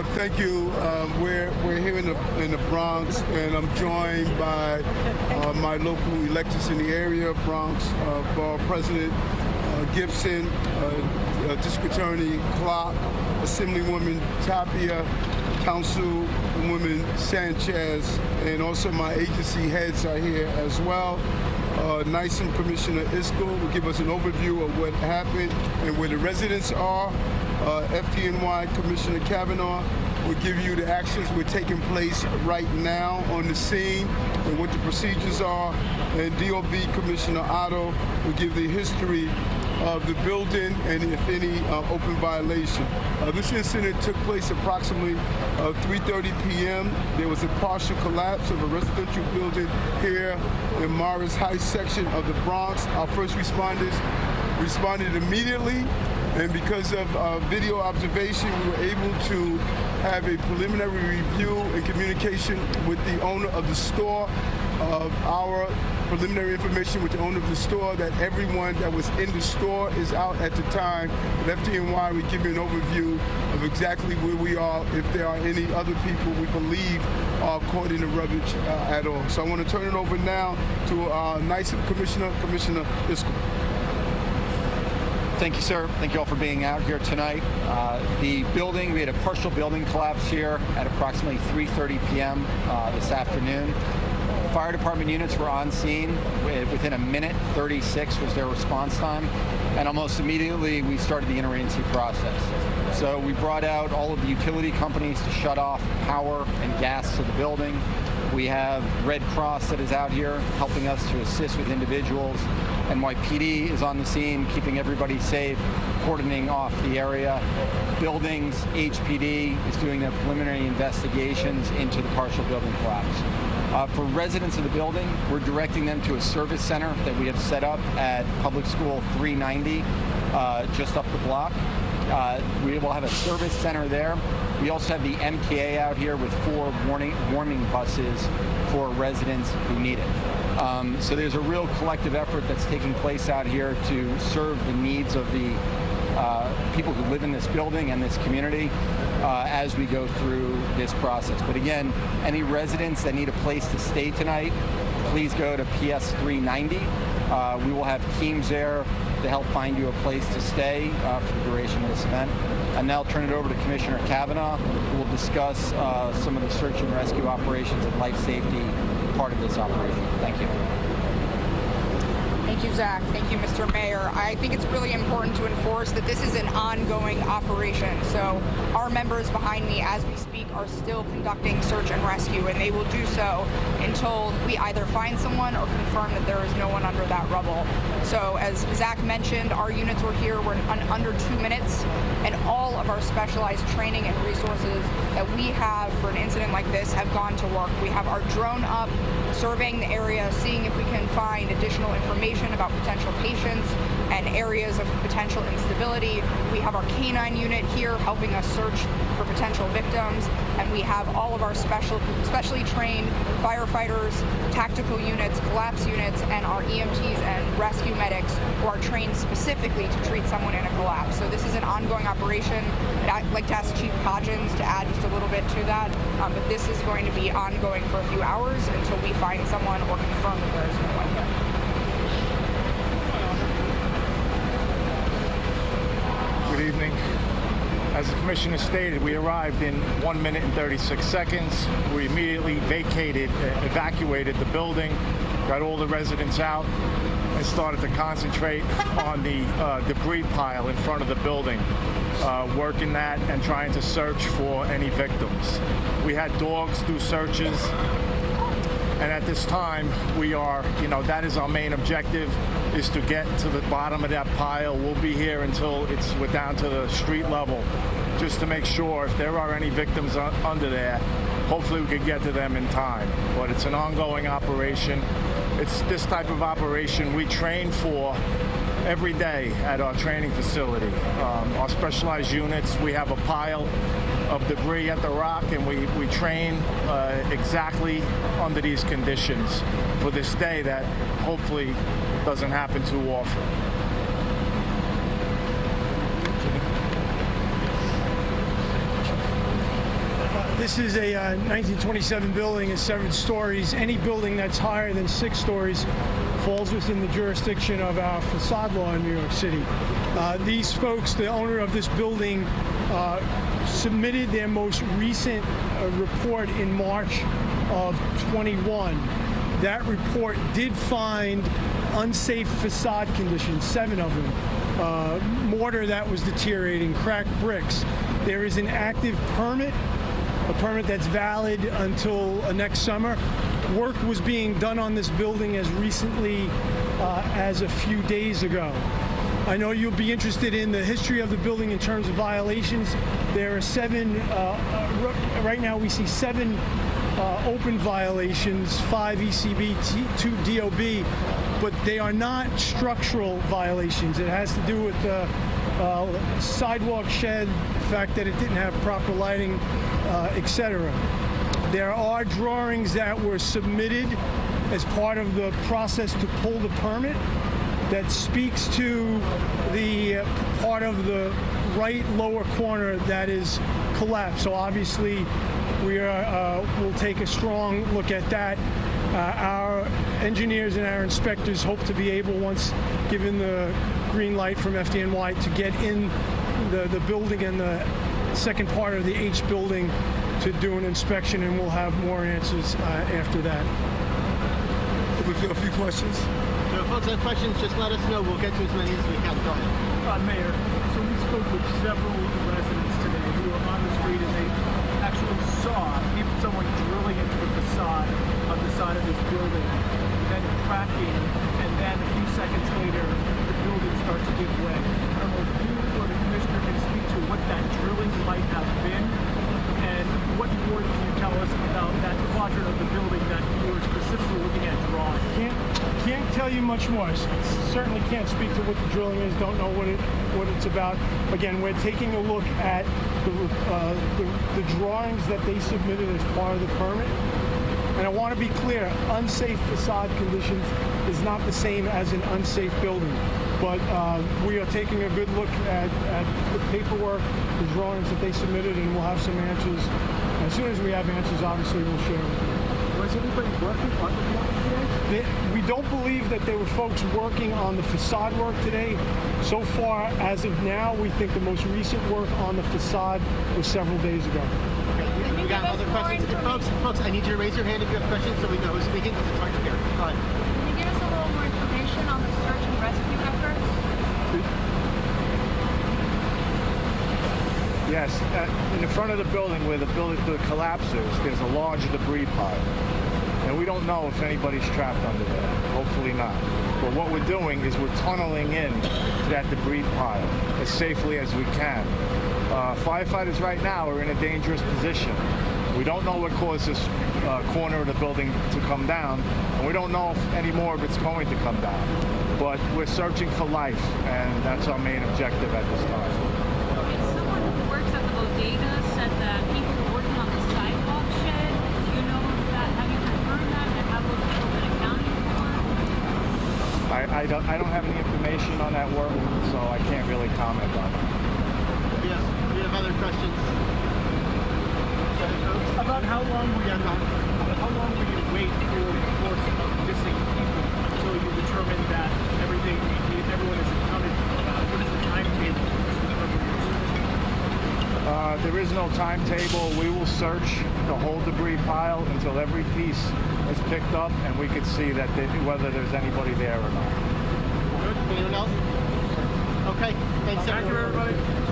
Thank you. We're here in the Bronx, and I'm joined by my local electeds in the area, Bronx Borough President Gibson, District Attorney Clark, Assemblywoman Tapia, Councilwoman Sanchez, and also my agency heads are here as well. NYSEM Commissioner Iscol will give us an overview of what happened and where the residents are. FDNY Commissioner Kavanagh will give you the actions that are taking place right now on the scene and what the procedures are. And DOB Commissioner Otto will give the history of the building and if any open violation. This incident took place approximately 3:30 p.m. There was a partial collapse of a residential building here in Morris Heights section of the Bronx. Our first responders responded immediately, and because of video observation, we were able to have a preliminary review and communication with the owner of the store. Our preliminary information with the owner of the store that everyone that was in the store is out at the time. At FDNY, we give you an overview of exactly where we are, if there are any other people we believe are caught in the rubbish at all. So I want to turn it over now to our NYSEM Commissioner Iscol. Thank you, sir. Thank you all for being out here tonight. The building, we had a partial building collapse here at approximately 3:30 p.m. This afternoon. Fire department units were on scene. Within a minute, 36 was their response time. And almost immediately, we started the interagency process. So we brought out all of the utility companies to shut off power and gas to the building. We have Red Cross that is out here helping us to assist with individuals. NYPD is on the scene, keeping everybody safe, cordoning off the area. Buildings, HPD is doing the preliminary investigations into the partial building collapse. For residents of the building, we're directing them to a service center that we have set up at Public School 390, just up the block. We will have a service center there. We also have the MTA out here with 4 warming buses for residents who need it. So there's a real collective effort that's taking place out here to serve the needs of the people who live in this building and this community as we go through this process. But again, any residents that need a place to stay tonight, please go to PS 390. We will have teams there to help find you a place to stay for the duration of this event. And now I'll turn it over to Commissioner Kavanagh, who will discuss some of the search and rescue operations and life safety part of this operation. Thank you. Thank you, Zach. Thank you, Mr. Mayor. I think it's really important to enforce that this is an ongoing operation. So our members behind me, as we speak, are still conducting search and rescue, and they will do so until we either find someone or confirm that there is no one under that rubble. So as Zach mentioned, our units were here in under 2 minutes, and all of our specialized training and resources that we have for an incident like this have gone to work. We have our drone up, surveying the area, seeing if we can find additional information about potential patients and areas of potential instability. We have our canine unit here helping us search for potential victims, and we have all of our specially trained firefighters, tactical units, collapse units, and our EMTs and rescue medics who are trained specifically to treat someone in a collapse. So this is an ongoing operation. I'd like to ask Chief Hodgins to add just a little bit to that, but this is going to be ongoing for a few hours until we find someone or confirm that there is no one here. Good evening. As the Commissioner stated, we arrived in 1 minute and 36 seconds. We immediately evacuated the building, got all the residents out, and started to concentrate on the debris pile in front of the building, working that and trying to search for any victims. We had dogs do searches, and at this time, we are, that is our main objective, is to get to the bottom of that pile. We'll be here until we're down to the street level, just to make sure if there are any victims under there, hopefully we could get to them in time. But it's an ongoing operation. It's this type of operation we train for every day at our training facility. Our specialized units, we have a pile of debris at the rock, and we train exactly under these conditions for this day that hopefully doesn't happen too often. This is a 1927 building. It's 7 stories. Any building that's higher than 6 stories falls within the jurisdiction of our facade law in New York City. These folks, the owner of this building, submitted their most recent report in March of 21. That report did find unsafe facade conditions, 7 of them. Mortar that was deteriorating, cracked bricks. There is an active permit, a permit that's valid until next summer. Work was being done on this building as recently as a few days ago. I know you'll be interested in the history of the building in terms of violations. There are 7, right now we see 7 open violations, 5 ECB, 2 DOB, but they are not structural violations. It has to do with the sidewalk shed, the fact that it didn't have proper lighting, etc. There are drawings that were submitted as part of the process to pull the permit that speaks to the part of the right lower corner that is collapsed. So obviously we'll take a strong look at that. Our engineers and our inspectors hope to be able, once given the green light from FDNY, to get in the building and the second part of the H building to do an inspection, and we'll have more answers after that. We feel a few questions. So if folks have questions, just let us know. We'll get to as many as we can. Go ahead. Mayor, so we spoke with several residents today who were on the street and they actually saw someone drilling into the facade on the side of this building, then cracking, and then a few seconds later, the building starts to give way. I don't know if you or the commissioner can speak to what that drilling might have been, and what more can you tell us about that quadrant of the building that you were specifically looking at drawing? Can't tell you much more. Certainly can't speak to what the drilling is. Don't know what it's about. Again, we're taking a look at the drawings that they submitted as part of the permit. And I want to be clear, unsafe facade conditions is not the same as an unsafe building. But we are taking a good look at the paperwork, the drawings that they submitted, and we'll have some answers. As soon as we have answers, obviously we'll share with you. Was anybody working on the building today? We don't believe that there were folks working on the facade work today. So far, as of now, we think the most recent work on the facade was several days ago. Okay, we got other questions. Folks, I need you to raise your hand if you have questions so we know who's speaking, because it's hard to hear. Go ahead. Can you give us a little more information on the search and rescue efforts? Yes, in the front of the building where the building collapses, there's a large debris pile. And we don't know if anybody's trapped under there. Hopefully not. But what we're doing is we're tunneling in to that debris pile as safely as we can. Firefighters right now are in a dangerous position. We don't know what caused this corner of the building to come down, and we don't know if any more of it's going to come down. But we're searching for life, and that's our main objective at this time. Someone who works at the bodega said that people were working on the sidewalk shed. Do you know that? Have you confirmed that? And have those people been accounted for? I don't have any information on that work, so I can't really comment on it. Yes, we have other questions. About how long were you wait for reports of missing people until you determined that everyone is accounted for? What is the timetable for There is no timetable. We will search the whole debris pile until every piece is picked up and we can see that whether there's anybody there or not. Good. Anyone else? Okay. Thanks, everyone. Thank you, everybody.